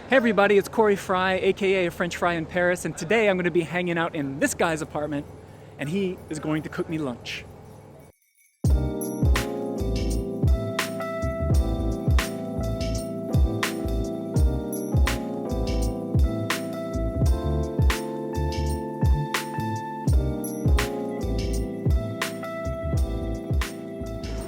Hey everybody, it's Frye, aka a French fry in Paris, and today I'm going to be hanging out in this guy's apartment, and he is going to cook me lunch.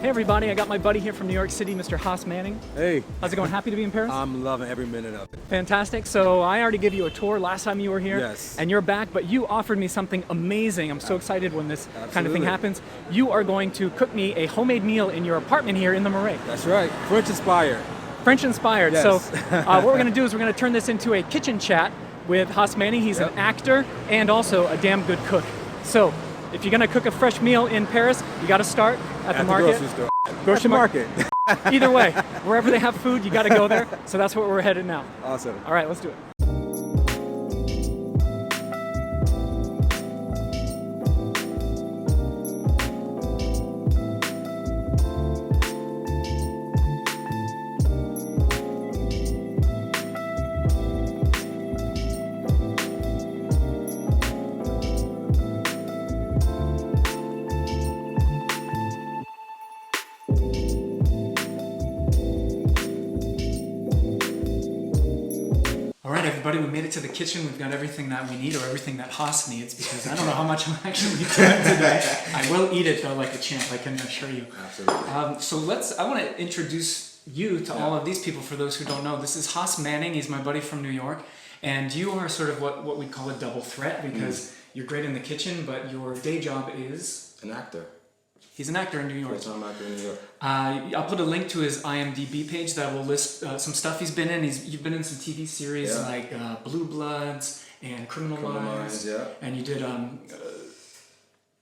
Hey everybody, I got my buddy here from New York City, Mr. Haas Manning. Hey. How's it going? Happy to be in Paris? I'm loving every minute of it. Fantastic. So I already gave you a tour last time you were here. Yes. And you're back, but you offered me something amazing. I'm so excited when this kind of thing Absolutely. happens. You are going to cook me a homemade meal in your apartment here in the Marais. That's right. French inspired. French inspired. Yes. So what we're going to do is we're going to turn this into a kitchen chat with Haas Manning. He's an actor and also a damn good cook. So if you're going to cook a fresh meal in Paris, you got to start at the market. Grocery store. Grocery market. Either way, wherever they have food, you got to go there. So that's where we're headed now. Awesome. All right, let's do it. All right, everybody, we made it to the kitchen. We've got everything that we need, or everything that Haas needs, because I don't know how much I'm actually doing today. I will eat it though, like a champ, I can assure you. Absolutely. So I want to introduce you to all of these people. For those who don't know, this is Haas Manning. He's my buddy from New York, and you are sort of what we call a double threat, because you're great in the kitchen, but your day job is An actor. he's an actor in New York. Yes, I'm an actor in New York. I'll put a link to his IMDb page that will list some stuff he's been in. You've been in some TV series like Blue Bloods and Criminal Minds. Yeah. And you did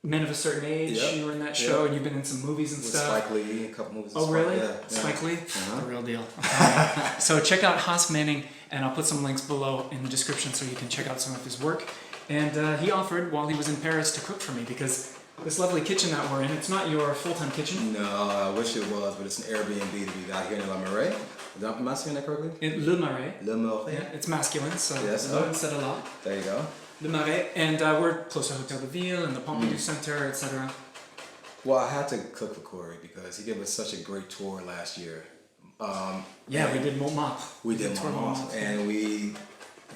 Men of a Certain Age. Yep. You were in that show, and you've been in some movies and With stuff. Spike Lee, a couple movies. Oh, really? Yeah. Spike Lee? Uh-huh. The real deal. So check out Haas Manning, and I'll put some links below in the description so you can check out some of his work. And he offered, while he was in Paris, to cook for me, because this lovely kitchen that we're in, it's not your full-time kitchen. No, I wish it was, but it's an Airbnb that we got here in Marais. Am I saying that correctly? Le Marais. Le Marais. Yeah, it's masculine, so Yes, le instead of la. There you go. Le Marais, and we're close to Hotel de Ville and the Pompidou Center, etc. Well, I had to cook for Corey because he gave us such a great tour last year. Yeah, we did Montmartre. We did tour Montmartre, and we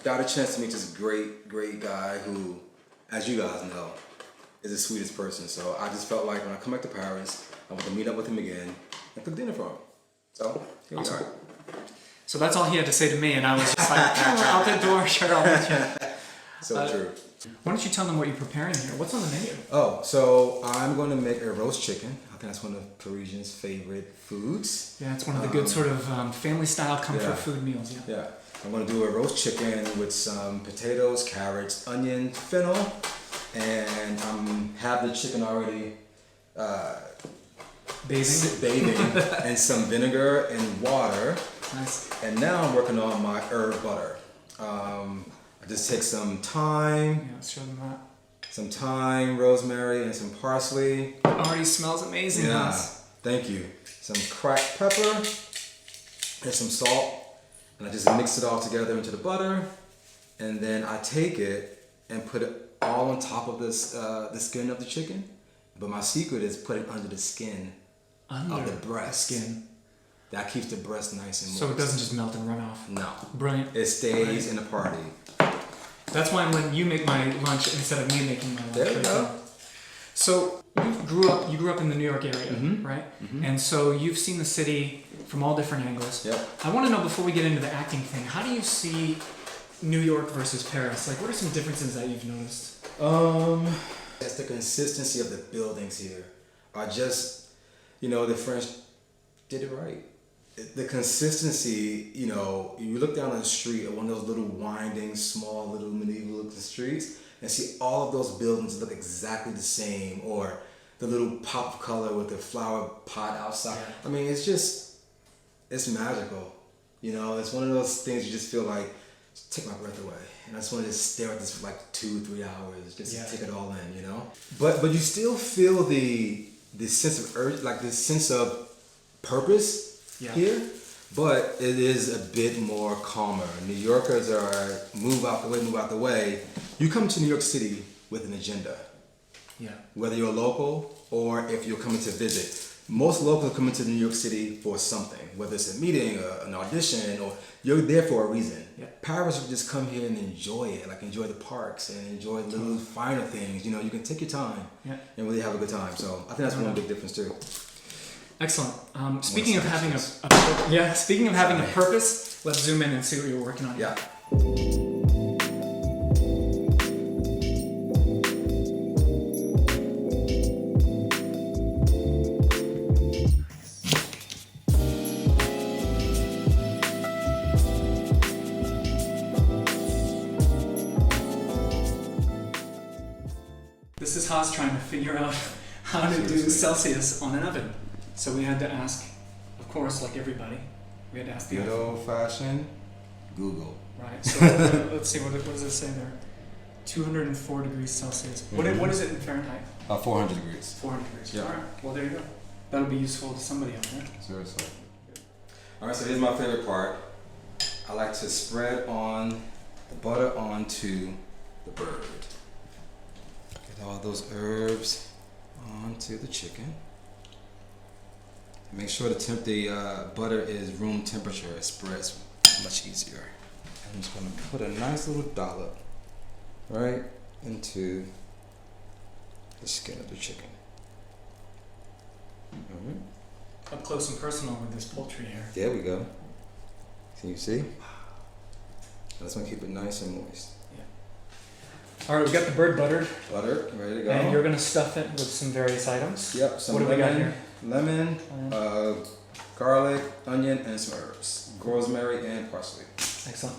got a chance to meet this great guy who, as you guys know, is the sweetest person. So I just felt like when I come back to Paris, I want to meet up with him again and cook dinner for him. So here we are. So that's all he had to say to me, and I was just like, out the door, sure, I'll meet you. So true. Why don't you tell them what you're preparing here? What's on the menu? Oh, so I'm going to make a roast chicken. I think that's one of Parisians' favorite foods. Yeah, it's one of the good sort of family-style comfort food meals. Yeah. Yeah. I'm going to do a roast chicken with some potatoes, carrots, onion, fennel, and have the chicken already bathing in some vinegar and water. Nice. And now I'm working on my herb butter. I just take some thyme, Yeah, let's show them that. some thyme, rosemary, and some parsley. It already smells amazing. Yeah, Nice. thank you. Some cracked pepper and some salt. And I just mix it all together into the butter. And then I take it and put it all on top of this the skin of the chicken. But my secret is put it under the skin of the breast. Skin. That keeps the breast nice and moist. So it doesn't just melt and run off. No. Brilliant. It stays in the party. That's why when you make my lunch instead of me making my lunch. There you right? go. So you grew up in the New York area, right? And so you've seen the city from all different angles. Yep. I want to know, before we get into the acting thing, how do you see New York versus Paris? Like, what are some differences that you've noticed? It's the consistency of the buildings here are just, the French did it right. The consistency, you look down on the street at one of those little winding, small, little medieval looking streets and see all of those buildings look exactly the same, or the little pop of color with the flower pot outside. I mean, it's magical. It's one of those things you just feel like, take my breath away. And I just want to just stare at this for like 2-3 hours, just to take it all in, But you still feel the sense of urge, like this sense of purpose here. but it is a bit more calmer. New Yorkers are move out the way. You come to New York City with an agenda. Yeah. Whether you're local or if you're coming to visit. Most locals are coming to New York City for something, whether it's a meeting, an audition, or you're there for a reason. Yeah. Paris would just come here and enjoy it, like enjoy the parks and enjoy the little finer things. You know, you can take your time and really have a good time. So I think that's one big difference too. Excellent. Speaking of having speaking of having a purpose, let's zoom in and see what you're working on. Yeah. This is Haas trying to figure out how to do Celsius on an oven. So we had to ask, of course, like everybody, we had to ask the Good old fashioned Google. Right. So let's see, what does it say there? 204 degrees Celsius. What is it in Fahrenheit? 400 degrees. 400 degrees. Yeah. All right. Well, there you go. That'll be useful to somebody out there. Seriously. All right. So here's my favorite part. I like to spread on the butter onto the bird. Get all those herbs onto the chicken. Make sure the butter is room temperature. It spreads much easier. I'm just gonna put a nice little dollop right into the skin of the chicken. Mm-hmm. Up close and personal with this poultry here. There we go. Can you see? I just want to keep it nice and moist. All right, we got the bird buttered. Butter, ready to go. And you're gonna stuff it with some various items. Yep. Some what do we got here? Lemon, garlic, onion, and some herbs. Rosemary and parsley. Excellent.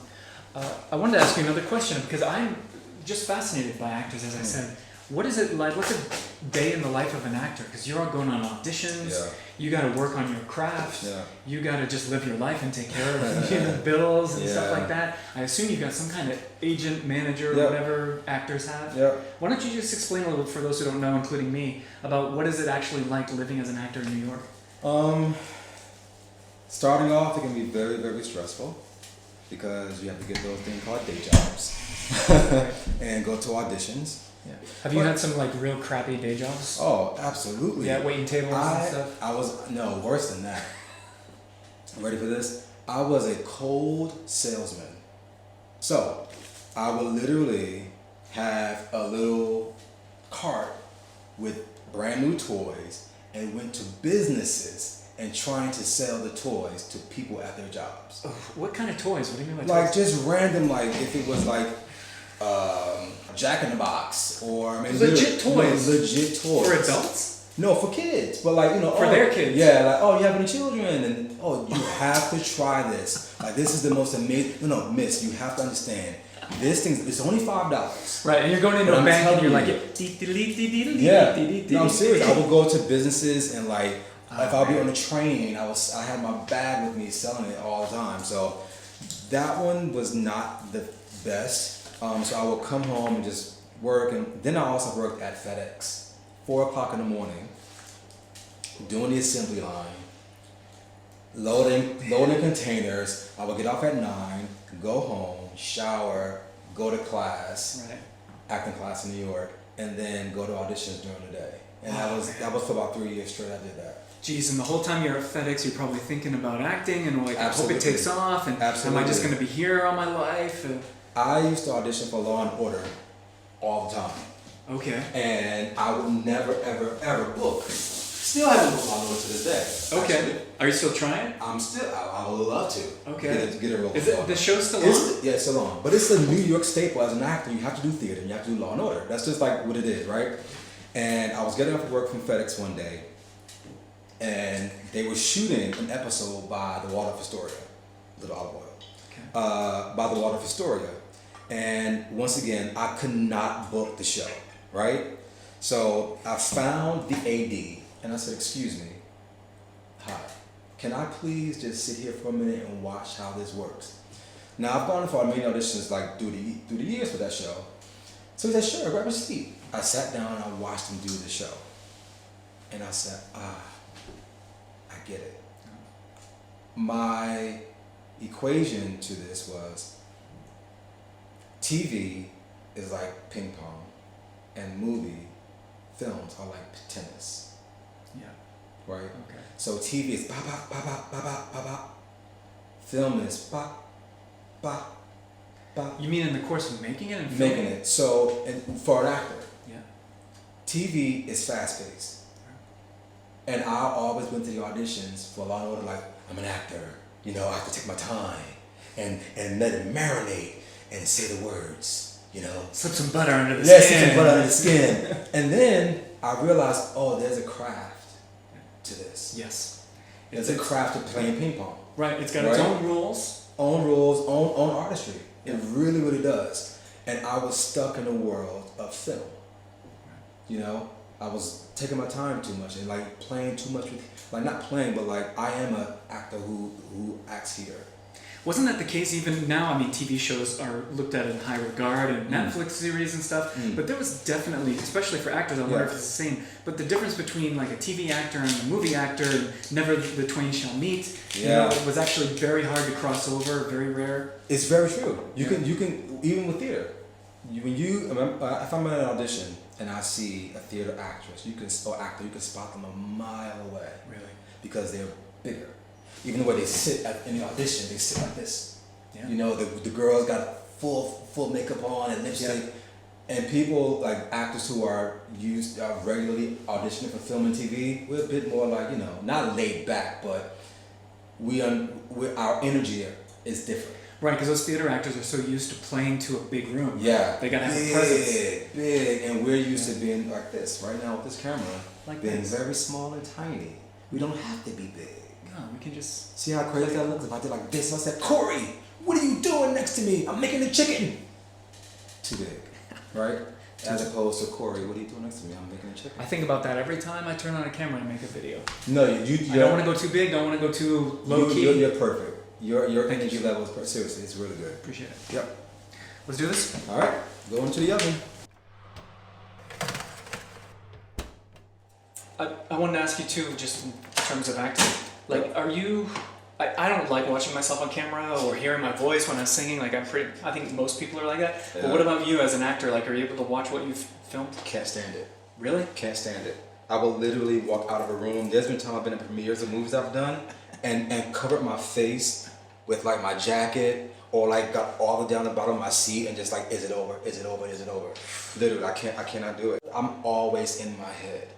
I wanted to ask you another question because I'm just fascinated by actors, as I said. What is it like? What's a day in the life of an actor? Because you're all going on auditions. Yeah. You got to work on your craft. Yeah. You got to just live your life and take care of bills and stuff Yeah. like that. I assume you've got some kind of agent, manager, Yeah. whatever actors have. Yeah. Why don't you just explain a little for those who don't know, including me, about what is it actually like living as an actor in New York? Starting off, it can be very, very stressful because you have to get those things called day jobs and go to auditions. Yeah. Have you had some like real crappy day jobs? Oh, absolutely. Yeah, waiting tables and stuff. I was worse than that. Ready for this? I was a cold salesman. So I would literally have a little cart with brand new toys and went to businesses and trying to sell the toys to people at their jobs. Oh, what kind of toys? What do you mean by Like toys? just random, like if it was like Jack in the Box or I mean, Legit toys? Legit toys. For adults? No, for kids. But like, For their kids? Yeah, like, oh, you have any children? And oh, you have to try this. Like this is the most amazing, no, miss, you have to understand. This thing, it's only $5. Right, and you're going into But a I'm bank and you're telling like, Yeah. No, I'm serious. I would go to businesses and like, if I'll be on a train, I had my bag with me selling it all the time. So that one was not the best. So I would come home and just work. And then I also worked at FedEx, 4 o'clock in the morning, doing the assembly line, loading containers. I would get off at 9, go home, shower, go to class, acting class in New York, and then go to auditions during the day. And that was for about 3 years straight. I did that. Geez, and the whole time you're at FedEx, you're probably thinking about acting and like, Absolutely. I hope it takes off, and am I just going to be here all my life? I used to audition for Law and Order all the time. Okay. And I would never, ever, ever book. Still haven't booked Law and Order to this day. Okay. Actually. Are you still trying? I would love to. Okay. Get a role. Is it the show's still on? Yeah, it's still on. But it's a New York staple. As an actor, you have to do theater and you have to do Law and Order. That's just like what it is, right? And I was getting off work from FedEx one day, and they were shooting an episode by the Water of Astoria, Little Olive Oil, by the Water of Astoria. And once again, I could not book the show, right? So I found the AD, and I said, excuse me, hi, can I please just sit here for a minute and watch how this works? Now, I've gone for many auditions like through the years for that show. So he said, sure, grab a seat. I sat down and I watched him do the show. And I said, I get it. my equation to this was TV is like ping pong, and films are like tennis. Yeah. Right? Okay. So TV is ba ba ba ba ba ba ba ba. Film is ba ba ba. You mean in the course of making it and Making filming? it. So, and for an actor, Yeah. TV is fast paced. And I always went to the auditions for Law & Order like, I'm an actor, you know, I have to take my time and let it marinate and say the words, you know. Slip some butter under the Let's skin. slip some butter under the skin. And then I realized, oh, there's a craft to this. Yes. There's a craft to playing ping pong. Right, it's got its own rules. Own rules, own artistry. It really, really does. And I was stuck in a world of film. You know, I was taking my time too much and like playing too much with, like not playing, but like I am an actor who acts here. Wasn't that the case even now? I mean, TV shows are looked at in high regard and Netflix series and stuff, but there was definitely, especially for actors, I wonder if it's the same, but the difference between like a TV actor and a movie actor, and never the twain shall meet, you know, it was actually very hard to cross over, very rare. It's very true. You can, even with theater, if I'm at an audition and I see a theater actress, or actor, you can spot them a mile away. Really? Because they're bigger. Even the way they sit in the audition, they sit like this. Yeah. You know, the girls got full makeup on and lipstick. And people, like actors who are regularly auditioning for film and TV, we're a bit more like, you know, not laid back, but our energy is different. Right, because those theater actors are so used to playing to a big room. Yeah. They gotta have a presence. Big, and we're used to being like this. Right now with this camera, Like being this. very small and tiny. We don't have to be big. No, we can just... See how crazy that looks? If I did like this, I said, Corey, what are you doing next to me? I'm making the chicken. Too big, right? As opposed to Corey, what are you doing next to me? I'm making a chicken. I think about that every time I turn on a camera to make a video. No, I don't want to go too big, don't want to go too low key. You're perfect. Your energy level is perfect. Seriously, it's really good. Appreciate it. Yep. Let's do this. All right, go into the oven. I wanted to ask you too, just in terms of acting. Like, are you... I don't like watching myself on camera or hearing my voice when I'm singing. Like, I think most people are like that. Yeah. But what about you as an actor? Like, are you able to watch what you've filmed? Can't stand it. Really? Can't stand it. I will literally walk out of a room. There's been times I've been at premieres of movies I've done and covered my face with like my jacket or like got all the way down the bottom of my seat and just like, is it over? Is it over? Is it over? Literally, I cannot do it. I'm always in my head.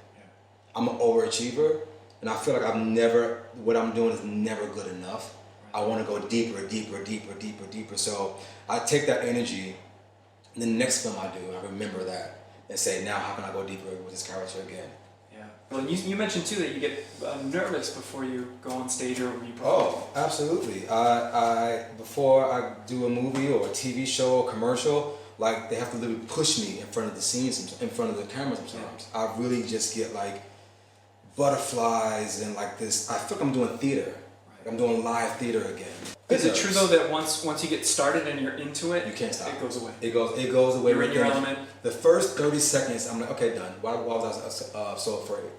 I'm an overachiever, and I feel like what I'm doing is never good enough. I want to go deeper, deeper, deeper, deeper, deeper. So I take that energy, and the next film I do, I remember that and say, now how can I go deeper with this character again? Yeah. Well, you mentioned too that you get nervous before you go on stage or when you perform. Oh, absolutely. I before I do a movie or a TV show or commercial, like they have to literally push me in front of the scenes, in front of the camera sometimes. I really just get like butterflies and like this. I feel like I'm doing theater. Like I'm doing live theater again. Is it true though that once you get started and you're into it, you can't stop. It goes away. It goes away. You're in your element. The first 30 seconds, I'm like, okay, done. Why was I so afraid?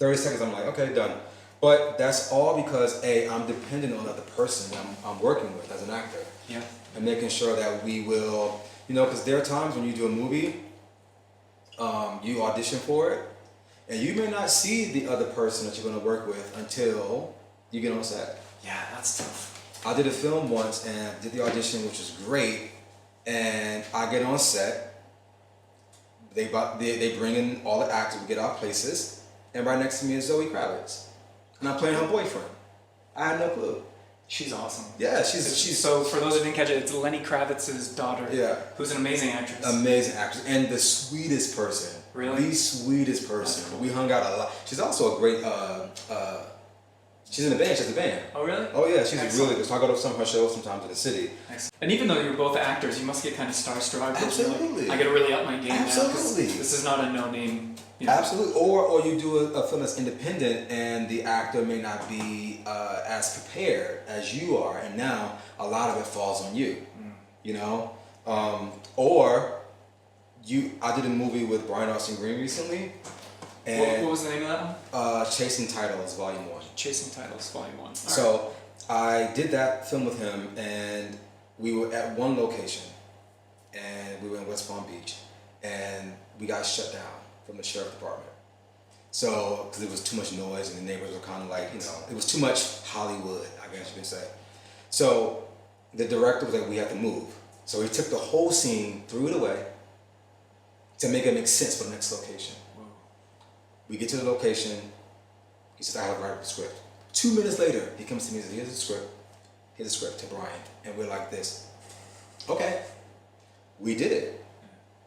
30 seconds, I'm like, okay, done. But that's all because I'm dependent on the other person I'm working with as an actor. Yeah. And making sure that we will, because there are times when you do a movie, you audition for it, and you may not see the other person that you're going to work with until you get on set. Yeah, that's tough. I did a film once and did the audition, which was great, and I get on set. They bring in all the actors, we get our places, and right next to me is Zoe Kravitz, and I'm playing her boyfriend. I had no clue. She's awesome. Yeah, she's so. For those who didn't catch it, it's Lenny Kravitz's daughter. Yeah, who's an amazing actress. Amazing actress and the sweetest person. Really, the sweetest person. Cool. We hung out a lot. She's also a great. She's in a band. She has a band. Oh really? Oh yeah, she's really good. So I go to some of her shows sometimes in the city. Excellent. And even though you're both actors, you must get kind of starstruck. Absolutely. I gotta really up my game now. Absolutely. This is not a no-name. Absolutely. Or you do a film that's independent and the actor may not be as prepared as you are, and now a lot of it falls on you. I did a movie with Brian Austin Green recently. And what was the name of that one? Chasing Titles, Volume 1. Chasing Titles, Volume 1. So I did that film with him, and we were at one location, and we were in West Palm Beach, and we got shut down from the sheriff department. So, because it was too much noise, and the neighbors were kind of like, it was too much Hollywood, I guess you could say. So, the director was like, we have to move. So he took the whole scene, threw it away, to make it make sense for the next location. Whoa. We get to the location, he says, I have to write up the script. 2 minutes later, he comes to me and says, here's the script to Brian. And we're like this, okay, we did it.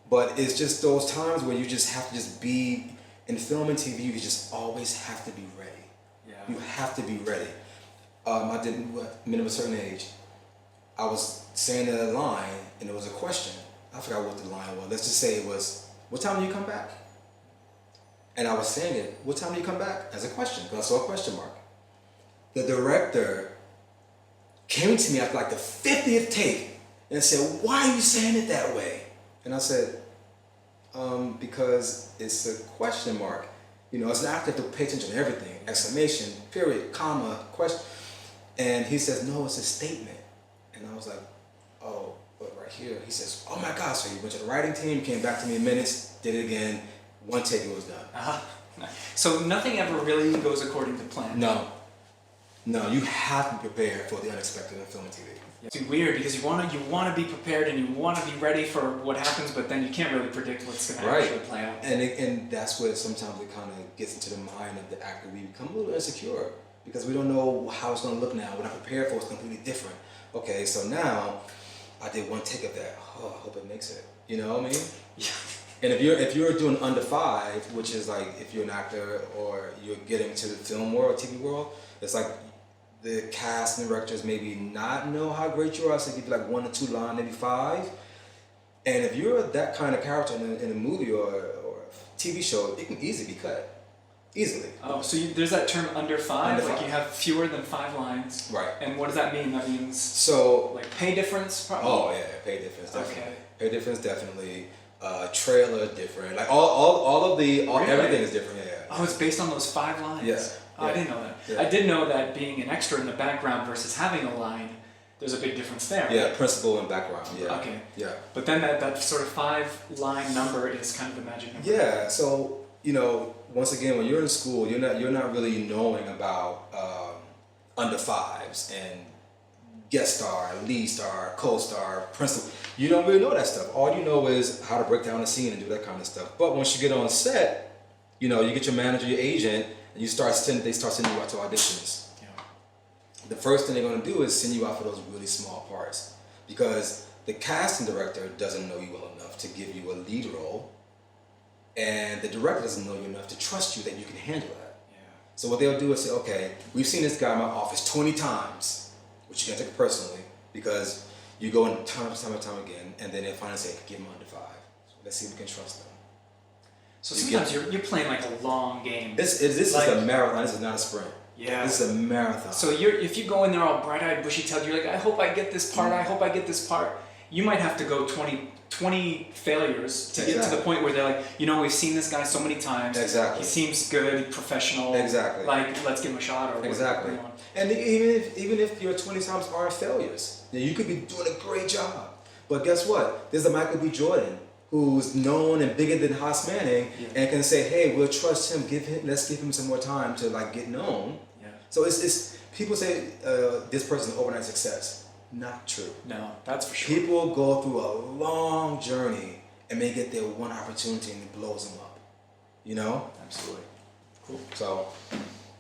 But it's just those times where you just have to just be, in film and TV, you just always have to be ready. Yeah. You have to be ready. I didn't, men of a certain age, I was saying a line and it was a question. I forgot what the line was. Let's just say it was, what time do you come back? And I was saying it, what time do you come back? As a question, because I saw a question mark. The director came to me after like the 50th take and said, why are you saying it that way? And I said, because it's a question mark. As an actor, you have to pay attention to everything. Exclamation, period, comma, question. And he says, no, it's a statement. And I was like, oh, but right here. He says, oh my God. So he went to the writing team, came back to me in minutes, did it again. One take, it was done. Uh-huh. So nothing ever really goes according to plan. No, you have to be prepared for the unexpected in film and TV. It's weird because you want to be prepared and you want to be ready for what happens, but then you can't really predict what's going to actually play out. And that's where sometimes it kind of gets into the mind of the actor. We become a little insecure because we don't know how it's going to look now. We're not prepared for it's completely different. Okay, so now I did one take of that. Oh, I hope it makes it. You know what I mean? Yeah. And if you're doing under 5, which is like if you're an actor or you're getting to the film world, TV world, it's like the cast and directors maybe not know how great you are, so give you like 1 or 2 lines, maybe 5. And if you're that kind of character in a movie or a TV show, it can easily be cut. Easily. Oh, so there's that term under 5? Under like 5. you have fewer than 5 lines. Right. And what does that mean? That means so like pay difference probably? Oh yeah, pay difference definitely. Okay. Pay difference definitely. Trailer different. Like all of the Really? everything is different. Yeah. Oh, it's based on those 5 lines? Yeah. Oh, I didn't know that. Yeah. I did know that being an extra in the background versus having a line, there's a big difference there. Yeah, principal and background. Yeah. Okay. Yeah. But then that sort of 5-line number is kind of the magic number. Yeah. So once again, when you're in school, you're not really knowing about under 5s and guest star, lead star, co-star, principal. You don't really know that stuff. All you know is how to break down a scene and do that kind of stuff. But once you get on set, you get your manager, your agent, and they start sending you out to auditions. Yeah. The first thing they're going to do is send you out for those really small parts because the casting director doesn't know you well enough to give you a lead role, and the director doesn't know you enough to trust you that you can handle that. Yeah. So what they'll do is say, okay, we've seen this guy in my office 20 times, which you can't take it personally because you go in time and time again, and then they finally say, give him under 5. So let's see if we can trust them. So sometimes you're playing like a long game. This is a marathon. This is not a sprint. Yeah. This is a marathon. So if you go in there all bright-eyed, bushy-tailed, you're like, I hope I get this part, I hope I get this part. You might have to go 20 failures to get to the point where they're like, we've seen this guy so many times. Exactly. He seems good, professional. Exactly. Like, let's give him a shot. Or exactly. And even if your 20 times are failures, you could be doing a great job. But guess what? There's a Michael B. Jordan who's known and bigger than Haas Manning, and can say, hey, we'll trust him. Let's give him some more time to get known. Yeah. So it's people say this person's an overnight success. Not true. No, that's for sure. People go through a long journey and may get their one opportunity and it blows them up. Absolutely. Cool. So,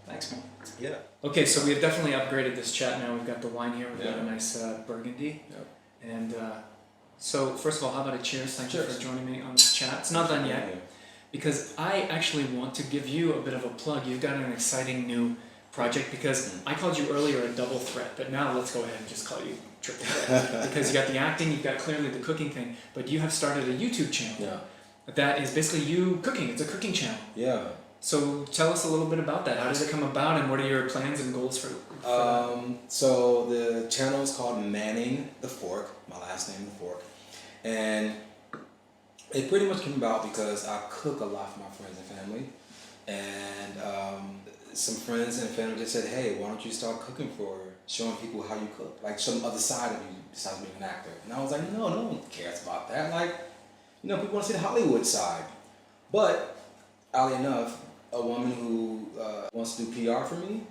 thanks, man. Yeah. Okay, so we've definitely upgraded this chat now. We've got the wine here. We've got Yeah. a nice burgundy. Yep. And so, first of all, how about a cheers? Thank you Cheers. for joining me on this chat. It's not done yet, Yeah. because I actually want to give you a bit of a plug. You've got an exciting new project, because I called you earlier a double threat, but now let's go ahead and just call you triple threat. Because you got the acting, you've got clearly the cooking thing, but you have started a YouTube channel Yeah. that is basically you cooking. It's a cooking channel. Yeah. So tell us a little bit about that. How did it come about, and what are your plans and goals for that? So the channel is called Manning the Fork, my last name the Fork, and it pretty much came about because I cook a lot for my friends and family, and some friends and family just said, hey, why don't you start cooking for showing people how you cook, like some other side of you besides being an actor. And I was like, no one cares about that. Like, people want to see the Hollywood side. But, oddly enough, a woman who wants to do PR for me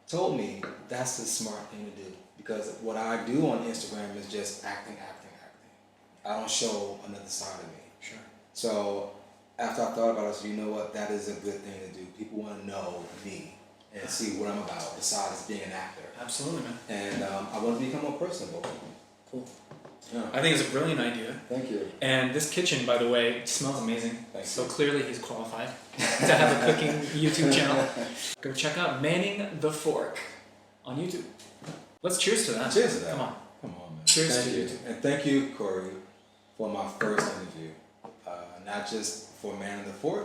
told me that's the smart thing to do. Because what I do on Instagram is just acting. I don't show another side of me. Sure. So after I thought about it, I said, you know what, that is a good thing to do. People want to know me and see what I'm about besides being an actor. Absolutely, man. And I want to become more personable. Cool. Yeah. I think it's a brilliant idea. Thank you. And this kitchen, by the way, smells amazing. Thanks. So clearly he's qualified to have a cooking YouTube channel. Go check out Manning the Fork on YouTube. Let's cheers to that. Cheers to that. Come on, man. Cheers thank to you. YouTube. And thank you, Corey, for my first interview. Not just for Manning the Fork,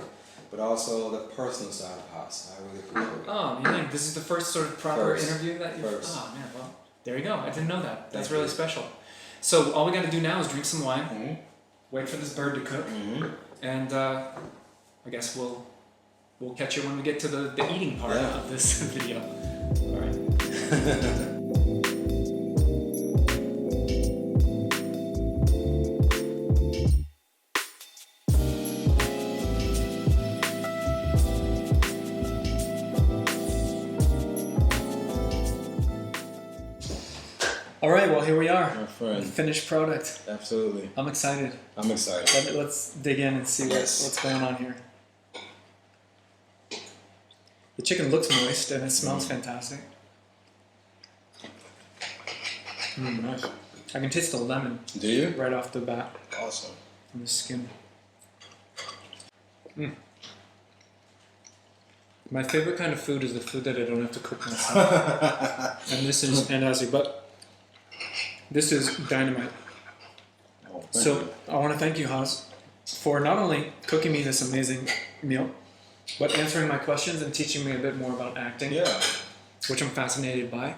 but also the personal side of Haas. I really appreciate it. Oh, man, this is the first sort of proper First. interview that you've... First. Oh, man, well, there you go. I didn't know that. That's Thank really you. special. So all we got to do now is drink some wine, Mm-hmm. wait for this bird to cook, and I guess we'll catch you when we get to the eating part of this video. All right. All right, well, here we are. My friend. Finished product. Absolutely. I'm excited. I'm excited. Let's dig in and see what's going on here. The chicken looks moist and it smells fantastic. Nice. I can taste the lemon Do you? right off the bat Awesome. on the skin. My favorite kind of food is the food that I don't have to cook myself. And this is this is dynamite. Oh, thank So you. I want to thank you, Haas, for not only cooking me this amazing meal, but answering my questions and teaching me a bit more about acting, which I'm fascinated by.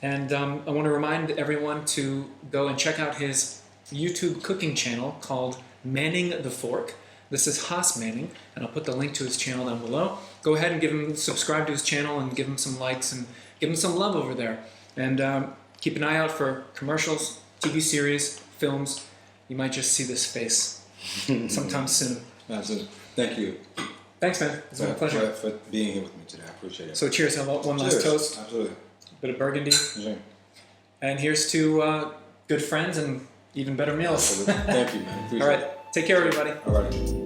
And I want to remind everyone to go and check out his YouTube cooking channel called Manning the Fork. This is Haas Manning, and I'll put the link to his channel down below. Go ahead and subscribe to his channel and give him some likes and give him some love over there. And keep an eye out for commercials, TV series, films. You might just see this face sometime soon. Absolutely. Thank you. Thanks, man. It's been a pleasure. For being here with me today. I appreciate it. So cheers. Have one last Cheers. toast. Absolutely. Bit of burgundy. Yeah. And here's to good friends and even better meals. Absolutely. Thank you, man. Appreciate All right. Take care, everybody. it. All right.